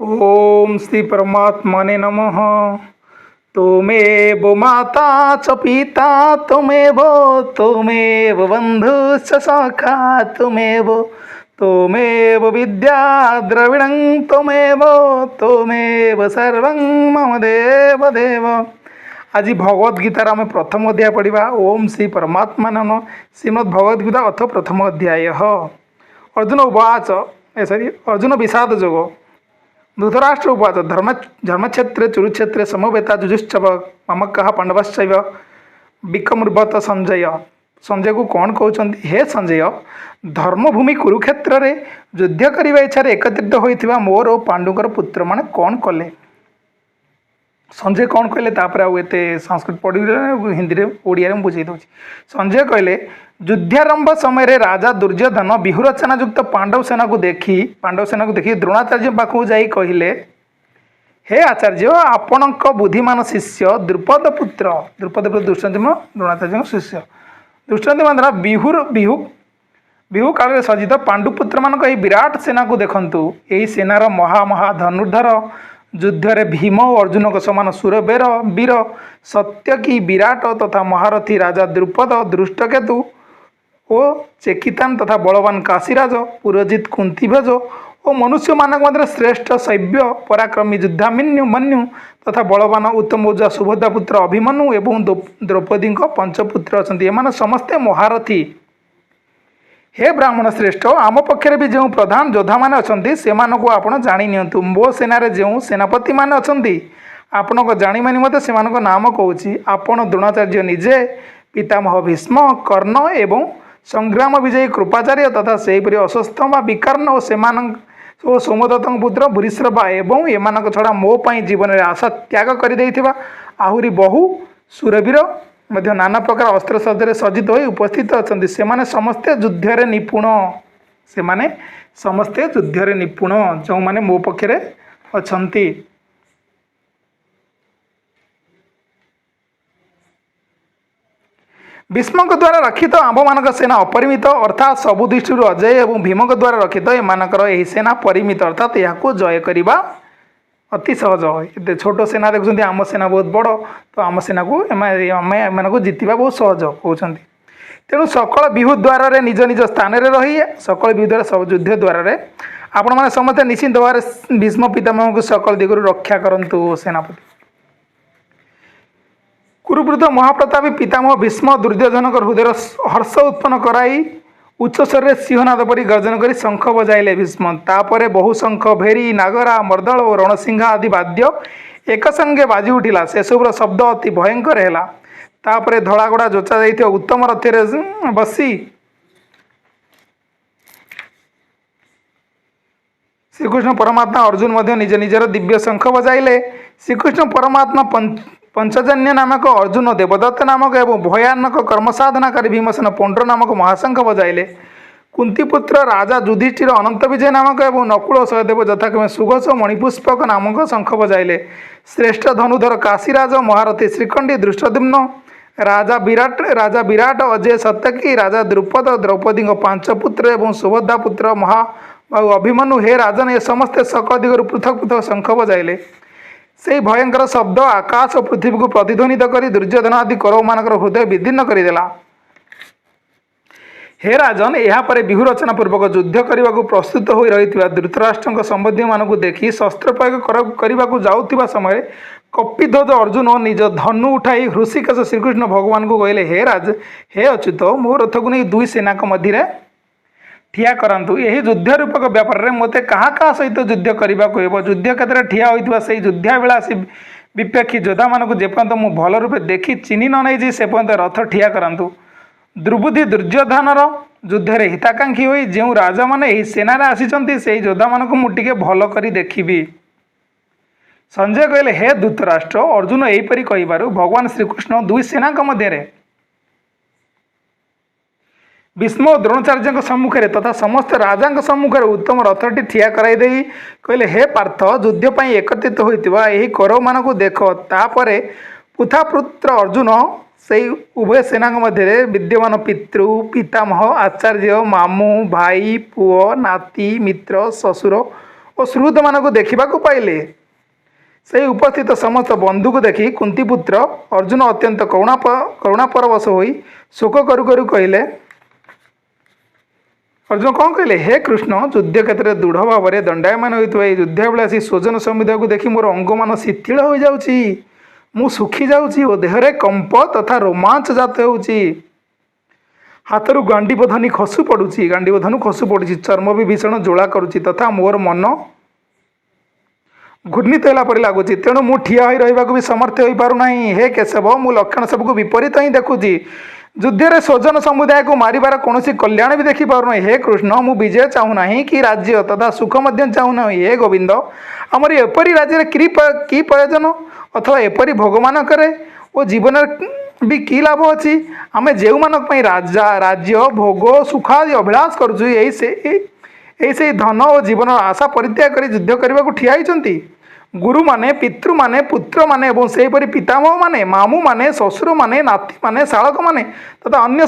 ओम श्री परमात्मने नमः। त्वमेव माता च पिता त्वमेव बन्धुश्च सखा त्वमेव विद्या द्रविणं त्वमेव सर्वं मम देव देव। आज भगवद गीतार आम प्रथम अध्याय पढ़ा। ओम श्री परमात्मा नम श्रीमद् भगवद गीता अथ प्रथम अध्याय। अर्जुन उवाच अर्जुन विषाद जोग। धृतराष्ट्र उवाच धर्मक्षेत्रे कुरुक्षेत्रे समवेता जुजुश्चव मम कहा पांडवश्चैव विक्रमूर्वत संजय। संजय को कौन कहते? हे संजय, धर्मभूमि कुरुक्षेत्र रे युद्ध करने इच्छा एकत्रित होता मोर और पांडुकर पुत्र माने कौन कले? संजय कौन कहले? तापर आते संस्कृत पढ़ी हिंदी में ओडिया में बुझे दूसरी। संजय कहले युद्धारंभ समय राजा दुर्योधन व्यूहरचना युक्त पांडव सेना को देखी द्रोणाचार्य पाखु जाई कहले, हे आचार्य, आपण बुद्धिमान शिष्य द्रुपद पुत्र दुष्यंत द्रोणाचार्य शिष्य दुष्यंत बिहु काल सज्जित पांडुपुत्र मान विराट सेना को देखंतु। यही सेनार महा धनुर्धर युद्धरे भीम और अर्जुन समान सुरबीर वीर सत्यकी विराट तथा महारथी राजा द्रुपद दृष्टकेतु ओ चेकितान तथा बलवान काशीराज पुरजित कुंतीभज और मनुष्य मानक मध्य श्रेष्ठ शैव्य पराक्रमी युद्धामिन्यु मन्यु तथा बलवान उत्तमौजा सुभद्रा पुत्र अभिमन्यु एवं द्रौपदी पंचपुत्र अच्छा। एम समस्ते महारथी। हे ब्राह्मण श्रेष्ठ, आम पक्षरे भी जो प्रधान योद्धा मैंने अच्छा से आपण जाणी नियंतु। मो सेनारे जो सेनापति मैंने अच्छा आपण जाणी मत से नाम कहूँ। आपण द्रोणाचार्य निजे, पितामह भीष्म, कर्ण एवं संग्राम विजयी कृपाचार्य तथा सेहीपरि अश्वत्थामा विकर्ण और सोमदत्त पुत्र भूरिश्रवा एवं एमान छड़ा मो पाई जीवन में आशा त्याग कर आहुरी बहु सुरवीर मध्य नाना प्रकार अस्त्र शस्त्र सज्जित हो उपस्थित अच्छा। से समस्ते युद्धरे निपुण जो मैंने मो पक्षरे अच्छा। भीष्म द्वारा रक्षित आंब मान सेना अपरिमित अर्थात सबु दृष्टि अजय और भीम द्वारा रक्षित एमानकर यही सेना परिमित अर्थात यहाँ जय करने अति सहज। ये छोट सेना देखुं आम सेना बहुत बड़, तो आम सेना को एम जितवा बहुत सहज कहते। तेणु सकल विहु द्वार निज निज स्थान में रही सकल विहु द्वारा सब युद्ध द्वार आपण मैंने समस्त निश्चिंत भाव भीष्म पितामह को सकल दिगु रक्षा करंतु। सेनापति कुरुवृद्ध महाप्रतापी पितामह भीष्म दुर्योधन हृदय हर्ष उत्पन्न कराई उच्च स्वर में सिंहनाद परी गर्जन कर शंख बजाइले भीष्म। तापर बहु शंख, भेरी, नागरा, मर्दल और रणसिंहा आदि वाद्य एक संगे बाजी उठिला। से सबुर शब्द अति भयंकर है। तापर धड़ागड़ा जोचा जाइथिबा उत्तम रथरे बसी श्रीकृष्ण परमात्मा अर्जुन मध्य निज निजर दिव्य शंख बजाइले। श्रीकृष्ण परमात्मा पंचजन्य नामक अर्जुन, देवदत्त नामक एवं भयानक कर्मसाधनाकारी भीमसेन पौंड्र नामक महाशंख बजाइले। कुंतीपुत्र राजा युधिष्ठिर अनंत विजय नामक एवं नकुल सहदेव यथाक्रमे सुघोष मणिपुष्पक नामक शंख बजाइले। श्रेष्ठ धनुधर काशीराज महारथी श्रीखंडी दृष्टद्युम्न राजा विराट अजय सत्यकी राजा द्रुपद द्रौपदी पांच पुत्र एवं सुभद्रा पुत्र महाबाहु अभिमन्यु, हे राजन, ये समस्ते सकल दिगरु पृथक पृथक शंख बजाइले। से भयंकर शब्द आकाश और पृथ्वी को प्रतिध्वनित कर दुर्योधन आदि कौरव मानकर हृदय विदीर्ण करदेला। हे राजन, यापर व्यूह रचना पूर्वक युद्ध करने को प्रस्तुत हो रही धृतराष्ट्र संबंधी मानक देखी शस्त्र प्रयोग करने को जाऊा समय कपिध्वज अर्जुन निज धनु उठाई हृषिकेश श्रीकृष्ण भगवान को कहले, हे अच्युत, मो रथ को नहीं दुई सेना मध्य ठिया करंतु। यही युद्ध रूपक व्यापार में मत क्या सहित युद्ध करने को युद्ध क्षेत्र में ठिया होता से युद्धाभिलाषी विपेक्षी योद्धा मानक जेपर्यंत मु भल रूपे देखी चिन्ह न नहीं से पर्यंत रथ ठिया करंतु। दुर्बुद्धि दुर्योधनर युद्धरे हिताकांक्षी होई जो राजा माने यही सेना आसी से योद्धा मानक मुझे भल कर देखी। संजय कहले, हे धृतराष्ट्र, अर्जुन यहीपरि कहिबारु भगवान श्रीकृष्ण दुई सेना मध्य भीष्म और द्रोणाचार्य सम्मुखें तथा समस्त राजा सम्मुखें उत्तम रथटी ठिया कराई दे कहले, हे पार्थ, युद्ध एकत्रित होता यही कौरव मान को देख। तापर पुथापुत्र अर्जुन से उभय सेना मध्य विद्यमान पितृ, पितामह, आचार्य, मामू, भाई, पुओ, नाती, मित्र, ससुर ଓ ସୁହୃଦମାନଙ୍କୁ ଦେଖିବାକୁ ପାଇଲେ। ସେହି ଉପସ୍ଥିତ ସମସ୍ତ ବନ୍ଧୁକୁ ଦେଖି କୁନ୍ତୀପୁତ୍ର ଅର୍ଜୁନ ଅତ୍ୟନ୍ତ କରୁଣାପରବଶ ହୋଇ ଶୋକ କରୁ କରୁ କହିଲେ, ଅର୍ଜୁନ କ'ଣ କହିଲେ? ହେ କୃଷ୍ଣ, ଯୁଦ୍ଧ କ୍ଷେତ୍ରରେ ଦୃଢ଼ ଭାବରେ ଦଣ୍ଡାୟମାନ ହୋଇଥିବା ଏହି ଯୁଦ୍ଧାଭିଳାଷୀ ସ୍ୱଜନ ସମିତିକୁ ଦେଖି ମୋର ଅଙ୍ଗମାନ ଶିଥିଳ ହୋଇଯାଉଛି। ମୁଁ ଶୁଖି ଯାଉଛି ଓ ଦେହରେ କମ୍ପ ତଥା ରୋମାଞ୍ଚ ଜାତ ହେଉଛି। ହାତରୁ ଗାଣ୍ଡିବଧନୁ ଖସୁ ପଡ଼ୁଛି, ଚର୍ମ ବି ଭୀଷଣ ଜ୍ୱାଳା କରୁଛି ତଥା ମୋର ମନ ଘୂର୍ଣ୍ଣିତ ହେଲା ପରି ଲାଗୁଛି। ତେଣୁ ମୁଁ ଠିଆ ହୋଇ ରହିବାକୁ ବି ସମର୍ଥ ହୋଇପାରୁନାହିଁ। ହେ କେଶବ, ମୁଁ ଲକ୍ଷଣ ସବୁକୁ ବିପରୀତ ହିଁ ଦେଖୁଛି। ଯୁଦ୍ଧରେ ସ୍ୱଜନ ସମୁଦାୟକୁ ମାରିବାର କୌଣସି କଲ୍ୟାଣ ବି ଦେଖିପାରୁନାହିଁ। ହେ କୃଷ୍ଣ, ମୁଁ ବିଜୟ ଚାହୁଁନାହିଁ କି ରାଜ୍ୟ ତଥା ସୁଖ ମଧ୍ୟ ଚାହୁଁନାହିଁ। ହେ ଗୋବିନ୍ଦ, ଆମର ଏପରି ରାଜ୍ୟରେ କି ପ୍ରୟୋଜନ ଅଥବା ଏପରି ଭୋଗମାନଙ୍କରେ ଓ ଜୀବନରେ ବି କି ଲାଭ ଅଛି? ଆମେ ଯେଉଁମାନଙ୍କ ପାଇଁ ରାଜ୍ୟ ଭୋଗ ସୁଖ ଆଦି ଅଭିଳାଷ କରୁଛୁ, ଏହି ସେହି ଧନ ଓ ଜୀବନର ଆଶା ପରିତ୍ୟାଗ କରି ଯୁଦ୍ଧ କରିବାକୁ ଠିଆ ହୋଇଛନ୍ତି। ଗୁରୁମାନେ, ପିତୃମାନେ, ପୁତ୍ରମାନେ ଏବଂ ସେହିପରି ପିତାମହମାନେ, ମାମୁଁମାନେ, ଶ୍ୱଶୁରମାନେ, ନାତିମାନେ, ଶାଳକମାନେ ତଥା ଅନ୍ୟ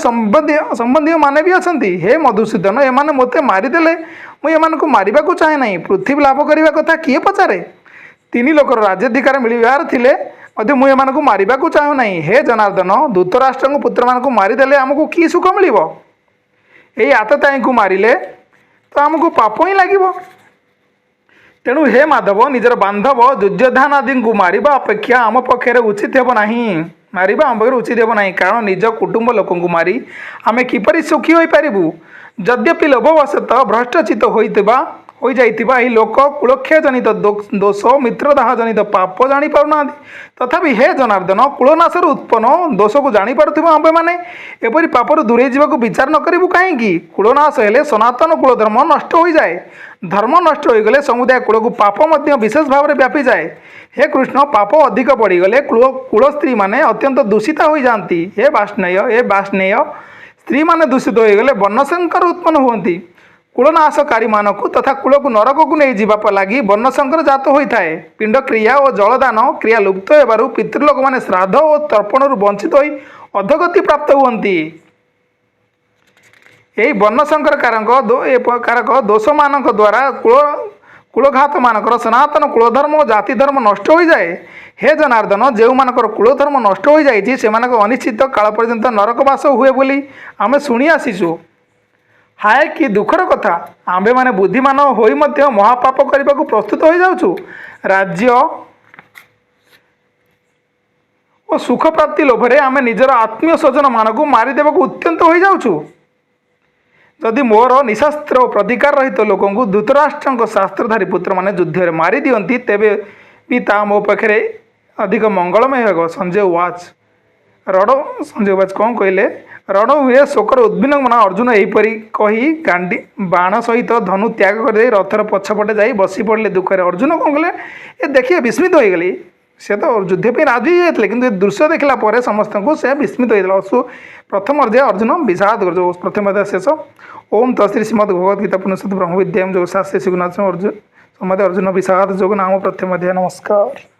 ସମ୍ବନ୍ଧୀୟମାନେ ବି ଅଛନ୍ତି। ହେ ମଧୁସୂଦନ, ଏମାନେ ମୋତେ ମାରିଦେଲେ ମୁଁ ଏମାନଙ୍କୁ ମାରିବାକୁ ଚାହେଁ ନାହିଁ। ପୃଥିବୀ ଲାଭ କରିବା କଥା କିଏ ପଚାରେ? 3 ଲୋକର ରାଜ୍ୟାଧିକାର ମିଳିବାର ଥିଲେ ମଧ୍ୟ ମୁଁ ଏମାନଙ୍କୁ ମାରିବାକୁ ଚାହୁଁନାହିଁ। ହେ ଜନାର୍ଦ୍ଦନ, ଧୃତରାଷ୍ଟ୍ରଙ୍କ ପୁତ୍ରମାନଙ୍କୁ ମାରିଦେଲେ ଆମକୁ କି ସୁଖ ମିଳିବ? ଏହି ଆତତାୟୀଙ୍କୁ ମାରିଲେ ତ ଆମକୁ ପାପ ହିଁ ଲାଗିବ। ତେଣୁ ହେ ମାଧବ, ନିଜର ବାନ୍ଧବ ଦୁର୍ଯ୍ୟୋଧନ ଆଦିଙ୍କୁ ମାରିବା ଅପେକ୍ଷା ଆମ ପକ୍ଷରେ ଉଚିତ ହେବ ନାହିଁ। କାରଣ ନିଜ କୁଟୁମ୍ବ ଲୋକଙ୍କୁ ମାରି ଆମେ କିପରି ସୁଖୀ ହୋଇପାରିବୁ? ଯଦ୍ୟପି ଲୋଭବଶତଃ ଭ୍ରଷ୍ଟଚିତ ହୋଇଯାଇଥିବା ଏହି ଲୋକ କୁଳକ୍ଷୟ ଜନିତ ଦୋଷ, ମିତ୍ରଦାହ ଜନିତ ପାପ ଜାଣିପାରୁନାହାନ୍ତି, ତଥାପି ହେ ଜନାର୍ଦ୍ଦନ, କୁଳନାଶରୁ ଉତ୍ପନ୍ନ ଦୋଷକୁ ଜାଣିପାରୁଥିବା ଆମ୍ଭେମାନେ ଏପରି ପାପରୁ ଦୂରେଇ ଯିବାକୁ ବିଚାର ନ କରିବୁ କାହିଁକି? କୁଳନାଶ ହେଲେ ସନାତନ କୁଳଧର୍ମ ନଷ୍ଟ ହୋଇଯାଏ। ଧର୍ମ ନଷ୍ଟ ହୋଇଗଲେ ସମୁଦାୟ କୁଳକୁ ପାପ ମଧ୍ୟ ବିଶେଷ ଭାବରେ ବ୍ୟାପିଯାଏ। ହେ କୃଷ୍ଣ, ପାପ ଅଧିକ ବଢ଼ିଗଲେ କୁଳ ସ୍ତ୍ରୀମାନେ ଅତ୍ୟନ୍ତ ଦୂଷିତ ହୋଇଯାଆନ୍ତି। ହେ ବାର୍ଷ୍ଣେୟ, ସ୍ତ୍ରୀମାନେ ଦୂଷିତ ହୋଇଗଲେ ବର୍ଣ୍ଣସଂକର ଉତ୍ପନ୍ନ ହୁଅନ୍ତି। କୁଳନାଶକାରୀମାନଙ୍କୁ ତଥା କୁଳକୁ ନରକକୁ ନେଇଯିବା ଲାଗି ବର୍ଣ୍ଣସଂକର ଜାତ ହୋଇଥାଏ। ପିଣ୍ଡକ୍ରିୟା ଓ ଜଳଦାନ କ୍ରିୟା ଲୁପ୍ତ ହେବାରୁ ପିତୃଲୋକମାନେ ଶ୍ରାଦ୍ଧ ଓ ତର୍ପଣରୁ ବଞ୍ଚିତ ହୋଇ ଅଧୋଗତି ପ୍ରାପ୍ତ ହୁଅନ୍ତି। ଏହି ବର୍ଣ୍ଣସଂକର କାରକ ଦୋଷମାନଙ୍କ ଦ୍ୱାରା କୁଳଘାତମାନଙ୍କର ସନାତନ କୁଳଧର୍ମ ଓ ଜାତିଧର୍ମ ନଷ୍ଟ ହୋଇଯାଏ। ହେ ଜନାର୍ଦ୍ଦନ, ଯେଉଁମାନଙ୍କର କୁଳଧର୍ମ ନଷ୍ଟ ହୋଇଯାଇଛି ସେମାନଙ୍କ ଅନିଶ୍ଚିତ କାଳ ପର୍ଯ୍ୟନ୍ତ ନରକବାସ ହୁଏ ବୋଲି ଆମେ ଶୁଣି ଆସିଛୁ। ହାୟ, କି ଦୁଃଖର କଥା! ଆମ୍ଭେମାନେ ବୁଦ୍ଧିମାନ ହୋଇ ମଧ୍ୟ ମହାପାପ କରିବାକୁ ପ୍ରସ୍ତୁତ ହୋଇଯାଉଛୁ। ରାଜ୍ୟ ଓ ସୁଖ ପ୍ରାପ୍ତି ଲୋଭରେ ଆମେ ନିଜର ଆତ୍ମୀୟ ସ୍ୱଜନମାନଙ୍କୁ ମାରିଦେବାକୁ ଉଦ୍ୟତ ହୋଇଯାଉଛୁ। ଯଦି ମୋର ନିଶାସ୍ତ୍ର ଓ ପ୍ରତିକାର ରହିତ ଲୋକଙ୍କୁ ଧୃତରାଷ୍ଟ୍ରଙ୍କ ଶାସ୍ତ୍ରଧାରୀ ପୁତ୍ରମାନେ ଯୁଦ୍ଧରେ ମାରିଦିଅନ୍ତି, ତେବେ ବି ତାହା ମୋ ପାଖରେ ଅଧିକ ମଙ୍ଗଳମୟ ହେବ। ସଞ୍ଜୟ ୱାଚ୍ କ'ଣ କହିଲେ? ରଣଭୂମିରେ ଶୋକର ଉଦ୍ବିଗ୍ନ ମନ ଅର୍ଜୁନ ଏହିପରି କହି ବାଣ ସହିତ ଧନୁ ତ୍ୟାଗ କରିଦେଇ ରଥର ପଛପଟେ ଯାଇ ବସି ପଡ଼ିଲେ ଦୁଃଖରେ। ଅର୍ଜୁନ କ'ଣ କଲେ? ଦେଖିବେ ବିସ୍ମିତ ହୋଇଗଲେ। ସେ ତ ଯୁଦ୍ଧ ପାଇଁ ରାଜି ହୋଇଯାଇଥିଲେ, କିନ୍ତୁ ଏ ଦୃଶ୍ୟ ଦେଖିଲା ପରେ ସମସ୍ତଙ୍କୁ ସେ ବିସ୍ମିତ ହୋଇଥିଲା। ପ୍ରଥମ ଅଧ୍ୟାୟ ଅର୍ଜୁନ ବିଷାଦ କରୁଛି। ପ୍ରଥମ ଅଧ୍ୟାୟ ଶେଷ। ଓମ୍ ତତ୍ଶ୍ରୀ ଶ୍ରୀମଦ୍ ଭଗବତ୍ ଗୀତା ପୁନଃ ବ୍ରହ୍ମବିଦ୍ୟାୟାଂ ଯୋଗ ଶାସ୍ତ୍ରୀ ସୁଗୁଣାଚ ଅର୍ଜୁନ ବିଷାଦ ଯୋଗ ନାମ ପ୍ରଥମ ଅଧ୍ୟାୟ। ନମସ୍କାର।